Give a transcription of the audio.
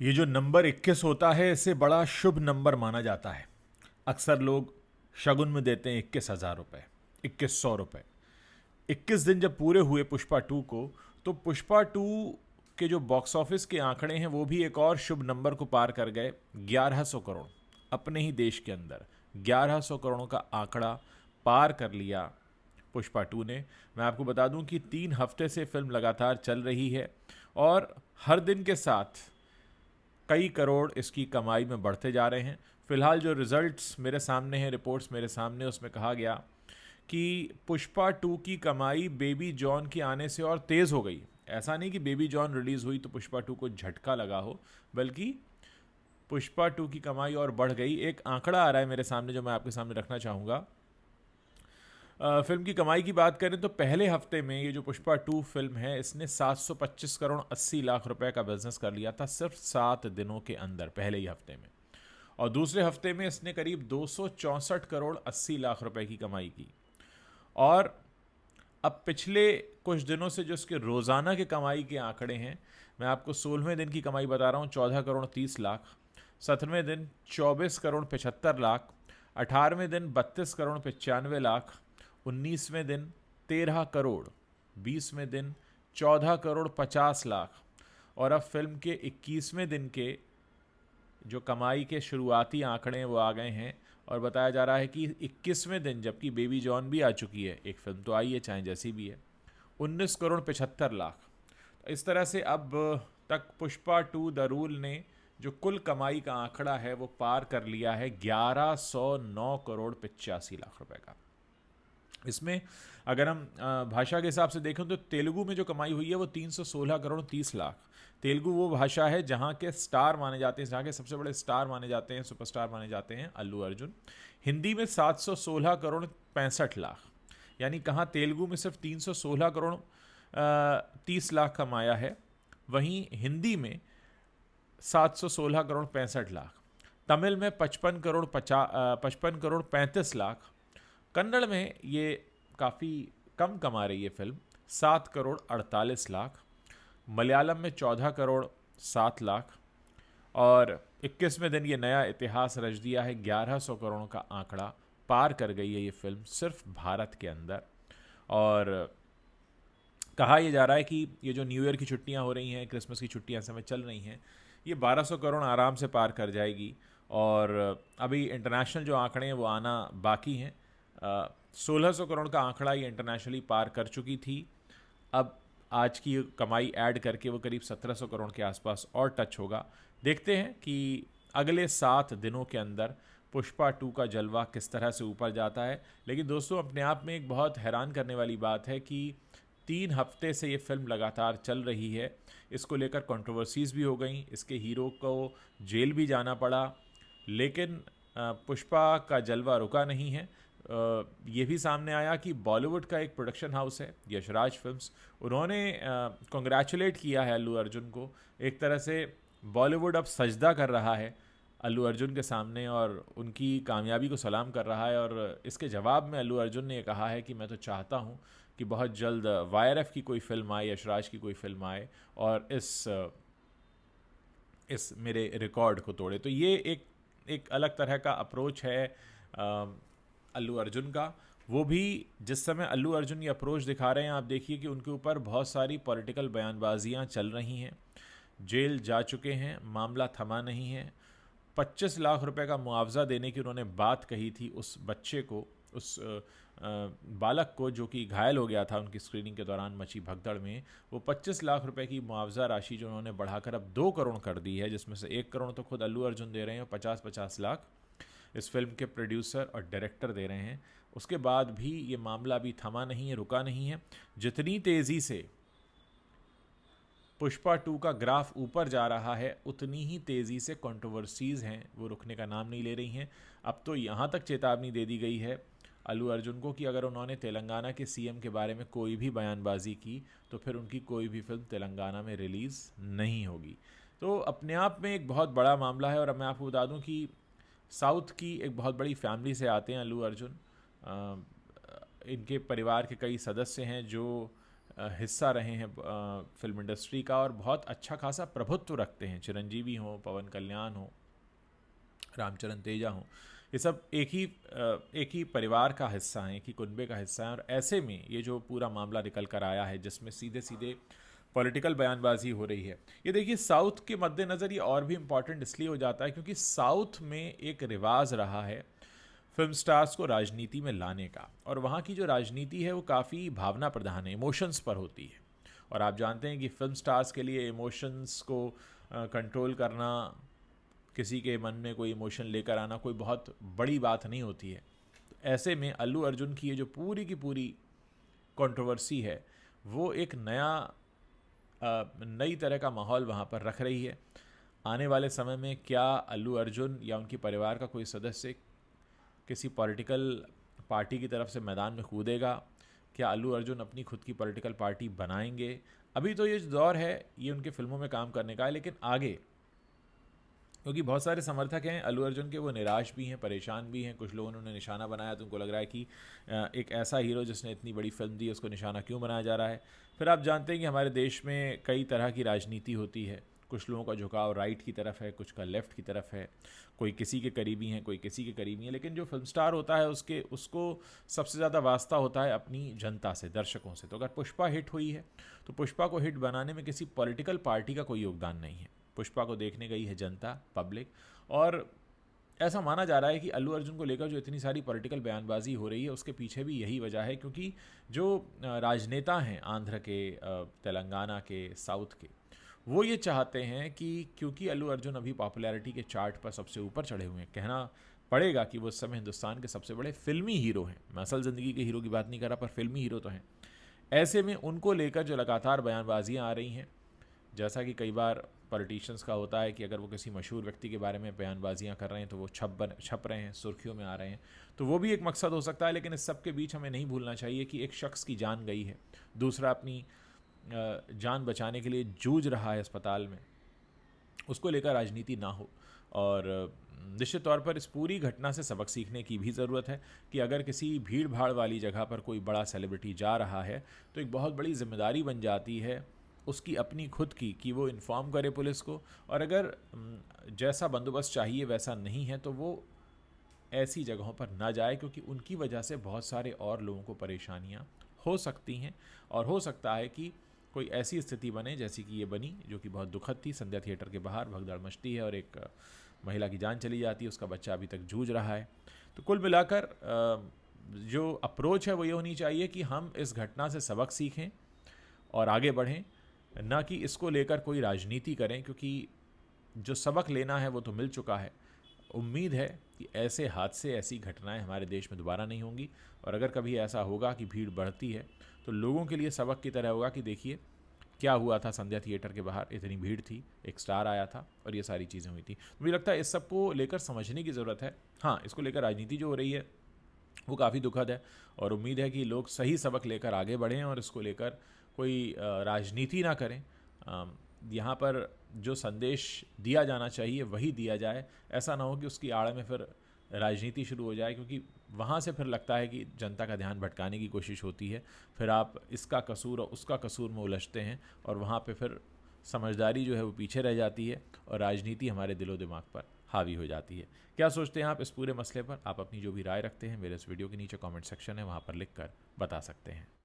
ये जो नंबर 21 होता है इसे बड़ा शुभ नंबर माना जाता है। अक्सर लोग शगुन में देते हैं 21,000 रुपये, 2100 रुपये। 21 दिन जब पूरे हुए पुष्पा 2 को, तो पुष्पा 2 के जो बॉक्स ऑफिस के आंकड़े हैं वो भी एक और शुभ नंबर को पार कर गए। 1100 करोड़, अपने ही देश के अंदर 1100 करोड़ का आंकड़ा पार कर लिया पुष्पा 2 ने। मैं आपको बता दूं कि 3 हफ्ते से फिल्म लगातार चल रही है और हर दिन के साथ कई करोड़ इसकी कमाई में बढ़ते जा रहे हैं। फिलहाल जो रिजल्ट्स मेरे सामने हैं, रिपोर्ट्स मेरे सामने, उसमें कहा गया कि पुष्पा 2 की कमाई बेबी जॉन के आने से और तेज़ हो गई। ऐसा नहीं कि बेबी जॉन रिलीज़ हुई तो पुष्पा 2 को झटका लगा हो, बल्कि पुष्पा 2 की कमाई और बढ़ गई। एक आंकड़ा आ रहा है मेरे सामने जो मैं आपके सामने रखना चाहूँगा। फिल्म की कमाई की बात करें तो पहले हफ्ते में ये जो पुष्पा 2 फिल्म है इसने 725 करोड़ 80 लाख रुपए का बिजनेस कर लिया था सिर्फ 7 दिनों के अंदर, पहले ही हफ्ते में। और दूसरे हफ्ते में इसने करीब 264 करोड़ 80 लाख रुपए की कमाई की। और अब पिछले कुछ दिनों से जो इसके रोज़ाना के कमाई के आंकड़े हैं, मैं आपको 16वें दिन की कमाई बता रहा हूँ, 14 करोड़ 30 लाख। 17वें दिन 24 करोड़ 75 लाख। 18वें दिन 32 करोड़ 95 लाख। 19वें दिन 13 करोड़। 20वें दिन 14 करोड़ 50 लाख। और अब फिल्म के 21वें दिन के जो कमाई के शुरुआती आंकड़े हैं वो आ गए हैं। और बताया जा रहा है कि 21वें दिन, जबकि बेबी जॉन भी आ चुकी है, एक फिल्म तो आई है चाहे जैसी भी है, 19 करोड़ 75 लाख। तो इस तरह से अब तक पुष्पा 2 द रूल ने जो कुल कमाई का आंकड़ा है वो पार कर लिया है 1109 करोड़ 85 लाख रुपए का। इसमें अगर हम भाषा के हिसाब से देखें तो तेलुगु में जो कमाई हुई है वो 316 करोड़ 30 लाख। तेलुगु वो भाषा है जहाँ के स्टार माने जाते हैं, जहाँ के सबसे बड़े स्टार माने जाते हैं, सुपरस्टार माने जाते हैं अल्लू अर्जुन। हिंदी में 716 करोड़ 65 लाख। यानी कहाँ तेलुगु में सिर्फ 316 करोड़ 30 लाख कमाया है, वहीं हिंदी में 716 करोड़ 65 लाख। तमिल में 55 करोड़ 35 लाख। कन्नड़ में ये काफ़ी कम कमा रही है फिल्म, 7 करोड़ 48 लाख। मलयालम में 14 करोड़ 7 लाख। और 21वें दिन ये नया इतिहास रच दिया है, 1100 करोड़ का आंकड़ा पार कर गई है ये फिल्म सिर्फ भारत के अंदर। और कहा यह जा रहा है कि ये जो न्यू ईयर की छुट्टियां हो रही हैं, क्रिसमस की छुट्टियां समय चल रही हैं, ये 1200 करोड़ आराम से पार कर जाएगी। और अभी इंटरनेशनल जो आंकड़े हैं वो आना बाकी हैं। 1600 करोड़ का आंकड़ा ये इंटरनेशनली पार कर चुकी थी। अब आज की कमाई ऐड करके वो करीब 1700 करोड़ के आसपास और टच होगा। देखते हैं कि अगले 7 दिनों के अंदर पुष्पा 2 का जलवा किस तरह से ऊपर जाता है। लेकिन दोस्तों, अपने आप में एक बहुत हैरान करने वाली बात है कि 3 हफ्ते से ये फिल्म लगातार चल रही है। इसको लेकर कंट्रोवर्सीज भी हो गई, इसके हीरो को जेल भी जाना पड़ा, लेकिन पुष्पा का जलवा रुका नहीं है। ये भी सामने आया कि बॉलीवुड का एक प्रोडक्शन हाउस है यशराज फिल्म्स, उन्होंने कॉन्ग्रेचुलेट किया है अल्लू अर्जुन को। एक तरह से बॉलीवुड अब सजदा कर रहा है अल्लू अर्जुन के सामने और उनकी कामयाबी को सलाम कर रहा है। और इसके जवाब में अल्लू अर्जुन ने कहा है कि मैं तो चाहता हूँ कि बहुत जल्द वाईआरएफ की कोई फिल्म आए, यशराज की कोई फिल्म आए और इस मेरे रिकॉर्ड को तोड़े। तो ये एक अलग तरह का अप्रोच है अल्लू अर्जुन का। वो भी जिस समय अल्लू अर्जुन ये अप्रोच दिखा रहे हैं, आप देखिए कि उनके ऊपर बहुत सारी पॉलिटिकल बयानबाजियां चल रही हैं, जेल जा चुके हैं, मामला थमा नहीं है। 25 लाख रुपए का मुआवजा देने की उन्होंने बात कही थी उस बच्चे को, उस बालक को जो कि घायल हो गया था उनकी स्क्रीनिंग के दौरान मची भगदड़ में। वो 25 लाख रुपए की मुआवजा राशि जो उन्होंने बढ़ाकर अब 2 करोड़ कर दी है, जिसमें से 1 करोड़ तो खुद अल्लू अर्जुन दे रहे हैं और 50-50 लाख इस फिल्म के प्रोड्यूसर और डायरेक्टर दे रहे हैं। उसके बाद भी ये मामला अभी थमा नहीं है, रुका नहीं है। जितनी तेज़ी से पुष्पा 2 का ग्राफ ऊपर जा रहा है, उतनी ही तेज़ी से कंट्रोवर्सीज़ हैं वो रुकने का नाम नहीं ले रही हैं। अब तो यहाँ तक चेतावनी दे दी गई है अल्लू अर्जुन को कि अगर उन्होंने तेलंगाना के सीएम के बारे में कोई भी बयानबाजी की तो फिर उनकी कोई भी फिल्म तेलंगाना में रिलीज़ नहीं होगी। तो अपने आप में एक बहुत बड़ा मामला है। और अब मैं आपको बता दूं कि साउथ की एक बहुत बड़ी फैमिली से आते हैं अल्लू अर्जुन। इनके परिवार के कई सदस्य हैं जो हिस्सा रहे हैं फिल्म इंडस्ट्री का और बहुत अच्छा खासा प्रभुत्व रखते हैं। चिरंजीवी हो, पवन कल्याण हो, रामचरण तेजा हो, ये सब एक ही परिवार का हिस्सा हैं, एक ही कुनबे का हिस्सा है। और ऐसे में ये जो पूरा मामला निकल कर आया है जिसमें सीधे सीधे पॉलिटिकल बयानबाजी हो रही है, ये देखिए साउथ के मद्देनज़र ये और भी इम्पॉर्टेंट इसलिए हो जाता है क्योंकि साउथ में एक रिवाज रहा है फिल्म स्टार्स को राजनीति में लाने का, और वहाँ की जो राजनीति है वो काफ़ी भावना प्रधान है, इमोशंस पर होती है। और आप जानते हैं कि फिल्म स्टार्स के लिए इमोशंस को कंट्रोल करना, किसी के मन में कोई इमोशन लेकर आना कोई बहुत बड़ी बात नहीं होती है। तो ऐसे में अल्लू अर्जुन की ये जो पूरी की पूरी कंट्रोवर्सी है वो एक नई तरह का माहौल वहाँ पर रख रही है। आने वाले समय में क्या अल्लू अर्जुन या उनके परिवार का कोई सदस्य किसी पॉलिटिकल पार्टी की तरफ से मैदान में कूदेगा? क्या अल्लू अर्जुन अपनी खुद की पॉलिटिकल पार्टी बनाएंगे? अभी तो ये जो दौर है ये उनके फिल्मों में काम करने का है, लेकिन आगे, क्योंकि बहुत सारे समर्थक हैं अल्लू अर्जुन के, वो निराश भी हैं, परेशान भी हैं। कुछ लोगों ने उन्हें निशाना बनाया तो उनको लग रहा है कि एक ऐसा हीरो जिसने इतनी बड़ी फिल्म दी उसको निशाना क्यों बनाया जा रहा है। फिर आप जानते हैं कि हमारे देश में कई तरह की राजनीति होती है। कुछ लोगों का झुकाव राइट की तरफ है, कुछ का लेफ़्ट की तरफ है, कोई किसी के करीबी हैं, कोई किसी के करीबी हैं। लेकिन जो फिल्म स्टार होता है उसको सबसे ज़्यादा वास्ता होता है अपनी जनता से, दर्शकों से। तो अगर पुष्पा हिट हुई है तो पुष्पा को हिट बनाने में किसी पॉलिटिकल पार्टी का कोई योगदान नहीं है। पुष्पा को देखने गई है जनता, पब्लिक। और ऐसा माना जा रहा है कि अल्लू अर्जुन को लेकर जो इतनी सारी पॉलिटिकल बयानबाजी हो रही है उसके पीछे भी यही वजह है, क्योंकि जो राजनेता हैं आंध्र के, तेलंगाना के, साउथ के, वो ये चाहते हैं कि क्योंकि अल्लू अर्जुन अभी पॉपुलैरिटी के चार्ट पर सबसे ऊपर चढ़े हुए हैं, कहना पड़ेगा कि वो इस समय हिंदुस्तान के सबसे बड़े फिल्मी हीरो हैं। मैं असल ज़िंदगी के हीरो की बात नहीं कर रहा, पर फिल्मी हीरो तो हैं। ऐसे में उनको लेकर जो लगातार बयानबाजियाँ आ रही हैं, जैसा कि कई बार पॉलिटिशियंस का होता है कि अगर वो किसी मशहूर व्यक्ति के बारे में बयानबाजियाँ कर रहे हैं तो वो छप रहे हैं, सुर्खियों में आ रहे हैं, तो वो भी एक मकसद हो सकता है। लेकिन इस सब के बीच हमें नहीं भूलना चाहिए कि एक शख्स की जान गई है, दूसरा अपनी जान बचाने के लिए जूझ रहा है अस्पताल में, उसको लेकर राजनीति ना हो। और निश्चित तौर पर इस पूरी घटना से सबक सीखने की भी ज़रूरत है कि अगर किसी भीड़ भाड़ वाली जगह पर कोई बड़ा सेलिब्रिटी जा रहा है तो एक बहुत बड़ी जिम्मेदारी बन जाती है उसकी अपनी खुद की, कि वो इन्फॉर्म करे पुलिस को। और अगर जैसा बंदोबस्त चाहिए वैसा नहीं है तो वो ऐसी जगहों पर ना जाए, क्योंकि उनकी वजह से बहुत सारे और लोगों को परेशानियां हो सकती हैं। और हो सकता है कि कोई ऐसी स्थिति बने जैसी कि ये बनी, जो कि बहुत दुखद थी। संध्या थिएटर के बाहर भगदड़ मचती है और एक महिला की जान चली जाती है, उसका बच्चा अभी तक जूझ रहा है। तो कुल मिलाकर जो अप्रोच है वो ये होनी चाहिए कि हम इस घटना से सबक सीखें और आगे बढ़ें, ना कि इसको लेकर कोई राजनीति करें, क्योंकि जो सबक लेना है वो तो मिल चुका है। उम्मीद है कि ऐसे हादसे, ऐसी घटनाएं हमारे देश में दोबारा नहीं होंगी। और अगर कभी ऐसा होगा कि भीड़ बढ़ती है तो लोगों के लिए सबक की तरह होगा कि देखिए क्या हुआ था संध्या थिएटर के बाहर, इतनी भीड़ थी, एक स्टार आया था और ये सारी चीज़ें हुई थी। मुझे लगता है इस सब को लेकर समझने की ज़रूरत है। हाँ, इसको लेकर राजनीति जो हो रही है वो काफ़ी दुखद है, और उम्मीद है कि लोग सही सबक लेकर आगे बढ़ें और इसको लेकर कोई राजनीति ना करें। यहाँ पर जो संदेश दिया जाना चाहिए वही दिया जाए। ऐसा ना हो कि उसकी आड़ में फिर राजनीति शुरू हो जाए, क्योंकि वहाँ से फिर लगता है कि जनता का ध्यान भटकाने की कोशिश होती है। फिर आप इसका कसूर और उसका कसूर में उलझते हैं और वहाँ पे फिर समझदारी जो है वो पीछे रह जाती है और राजनीति हमारे दिलो दिमाग पर हावी हो जाती है। क्या सोचते हैं आप इस पूरे मसले पर? आप अपनी जो भी राय रखते हैं मेरे इस वीडियो के नीचे कमेंट सेक्शन है वहाँ पर लिख कर बता सकते हैं।